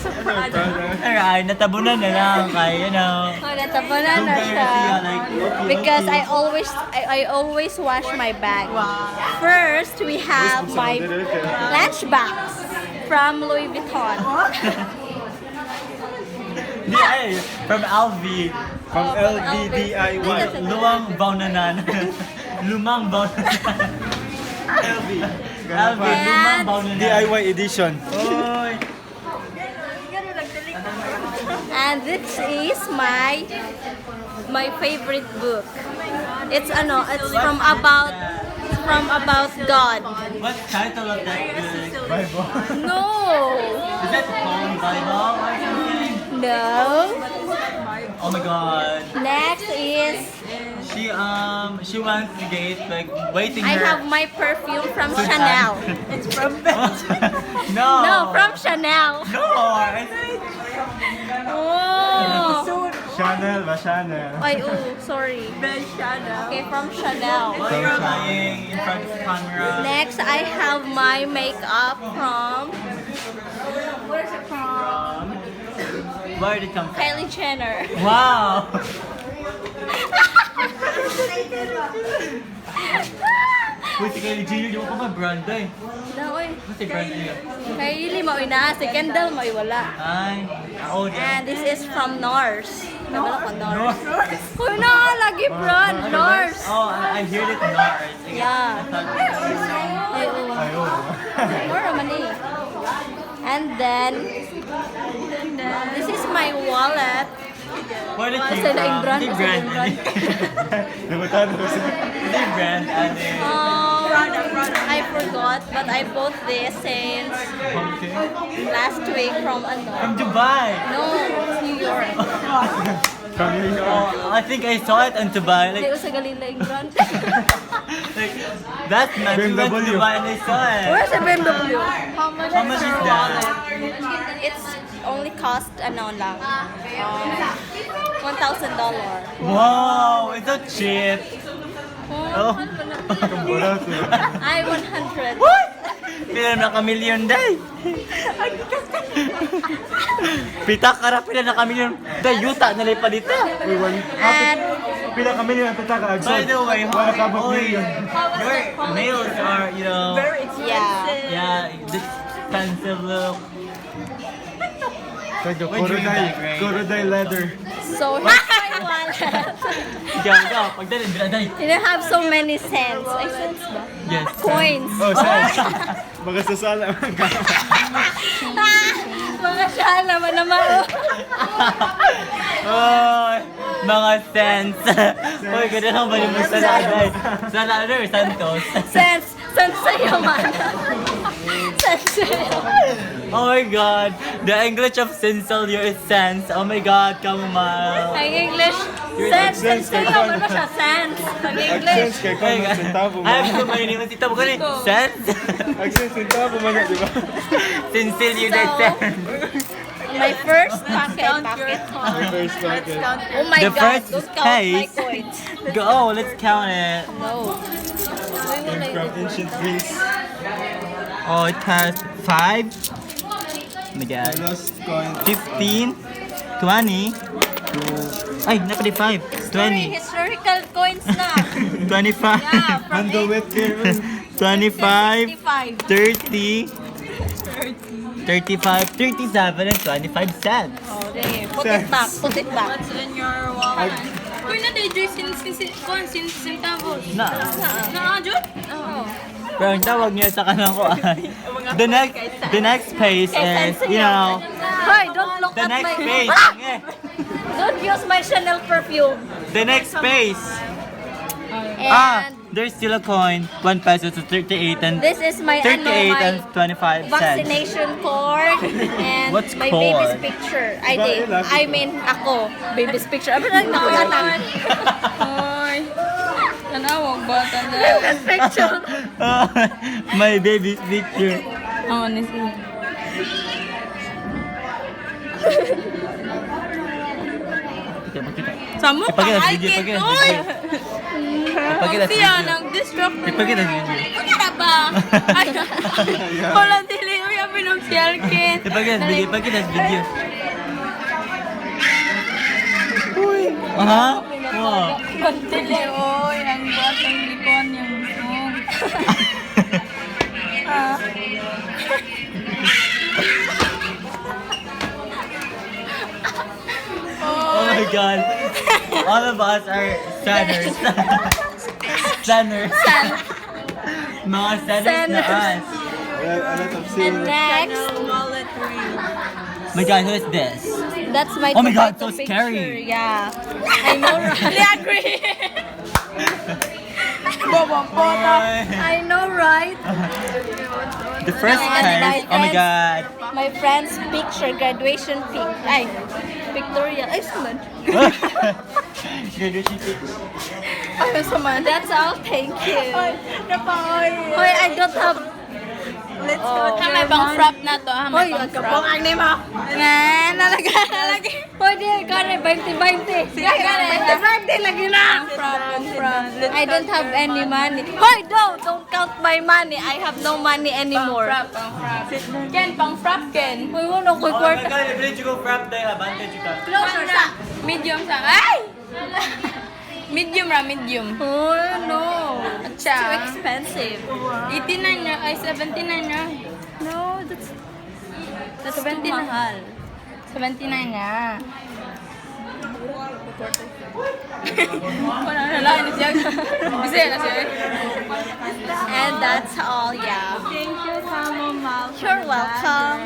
sa Prada. Alright, natabunan na lang kay, you know. Oh, natabunan na siya. Because I always wash my bag. First, we have my lunchbox from Louis Vuitton. From LV. From LVDIY. Luwang baunanan. Lumang baunanan. LV. LV, lumang baunanan. DIY edition. Oy. And this is my favorite book. It's from about God. What title of that book? Bible. No. Is that Home Bible or something? No. Oh my god. Next is She wants to get like waiting I her. have my perfume from Sudan. Chanel. It's from No. No, from Chanel. No. Oh. Chanel ba? Chanel. Ay, sorry. Okay, from Chanel. Why you're lying in front of the camera? Next, I have my makeup from Where did it come from? Kylie Jenner. Wow. Uy, si Kylie Jenner, di mo pa brand eh. Daoy. What's the brand niya? Kylie mo ina, si Kendall mo wala. Ay, oh, And this is from NARS. Nabala ko NARS. North. Uy na, lagi brand, NARS. Oh, I heard it North. Yeah. I thought Ay, oo. Ayaw. More naman eh. And then, this is my wallet. where did it Sa came daing from? brand, Hindi sa brand. daing Nagutan ko siya. Hindi brand. Ano I forgot, but I bought this since Okay. last week from From Dubai. No, it's New York. From New York. Oh, I think I saw it on Dubai. Hindi Like, ko sa Galila yung brand. like that's not we went to BMW. Dubai and I saw it. Where's the BMW? How much is that? It's only cost, ano lang, $1,000. Wow, it's so cheap. Oh. Kambulat. Ay, 100. What? Pila na ka-million day. Pita kara pila na ka-million. Day, yuta na lang palita. Uy, And pila kami nila tataka. By the way, wala ka ba oy, million? your nails are, you know, yeah, yeah, this expensive look. Kaya We're doing that, right? Korodai leather. so here's my wallet. Ikaw, pagdali, day. You don't have so many cents. Ay, cents ba? Yes. Coins. Oh, sorry. Mga sasala. Mga siya naman naman. Oh, mga cents. Uy, ganda lang ba yung salada? Salada or Santos? Cents. Cents sa'yo man. Cents sa'yo. Oh my god, the English of Sincel is cents. Oh my god, Kamumal. Ang English, cents. Cents sa'yo. Ano siya? Cents. Ang English. Accents kay Oh my Kong god. Centavo I have man. so many names. Ito mo ko rin. Cents? Accents Centavo man na, di ba? Sincel United So, Cents. My first packet. First packet. Oh my The God, first don't count my space. coins. Go, let's count it. No. Came from ancient Greece. Oh, it has 5. Oh my god. Lost coin. 15, 20, ay, napali 5, 20, Historical coins na. 25, Yeah, from Handle with care. 25, 55. 30, 35, 37, and 25 cents. Oh, there. Put it back. Put it back. What's in your wallet? Uy, na day Joy centavos. Na. Joy? Oh. Pero ang tawag niya sa kanan ko ay, the next page is, you know, Hoy, don't look the at next my... page, eh, Don't use my Chanel perfume. the next page. And There's still a coin, 1 peso to 38 and this is my, 38 and my 25 cents. vaccination card and What's my card? baby's picture. I mean, ako. Baby's picture. Ano lang ako yan? Hoy. Tanawag bata na. Baby's picture. My baby's picture. Honestly. Samo ka, Ipakita sa I video, can't, ipakita sa oy! video. Ipakita Ang sa siya, video. nag-disrupt mo. Ipakita sa video. Ano na ba? Ay, wala dili. Uy, pinagsial kin. Ipagkitas video. Uy! Aha? Wow. Pagtili, oy, ang batang likon yung song. Oh my god. All of us are sanners. Sanners. Mga sanners na us. A lot of And silver. next, My god, who is this? that's my Oh my God, tomato so picture. scary. Yeah. I know, right? Agree. Bobo, I know, right? The first And time. my Oh my friends- god. My friend's picture, graduation pic. Ay, pictorial. Ay, suman. Graduation picture. Ay, suman. That's all. Thank you. napaoy. Hoy, I don't have... Let's go. May pang frap na to. Hoy, agkapong ang nima. Nga, nalaga. Hoy, di, kare, 20-20. Sige, kare. 20-20 lagi na. Frap. I don't have any money. Hoy, don't count my money. I have no money anymore. Pang frap. Ken, pang frap, Ken. Hoy, wala ko Oh my kwarta. god, i-blade you go frap dahil habante you ka. Closer sa. Medium sa. Ay! Medium ra, medium. Oh, no. It's too Acha. expensive. 89 na, ay 79 na. No, that's 79 too mahal. 79 na. Wala na lang ni siya. Kasi na siya. And that's all, yeah. Thank you, Mama. You're welcome.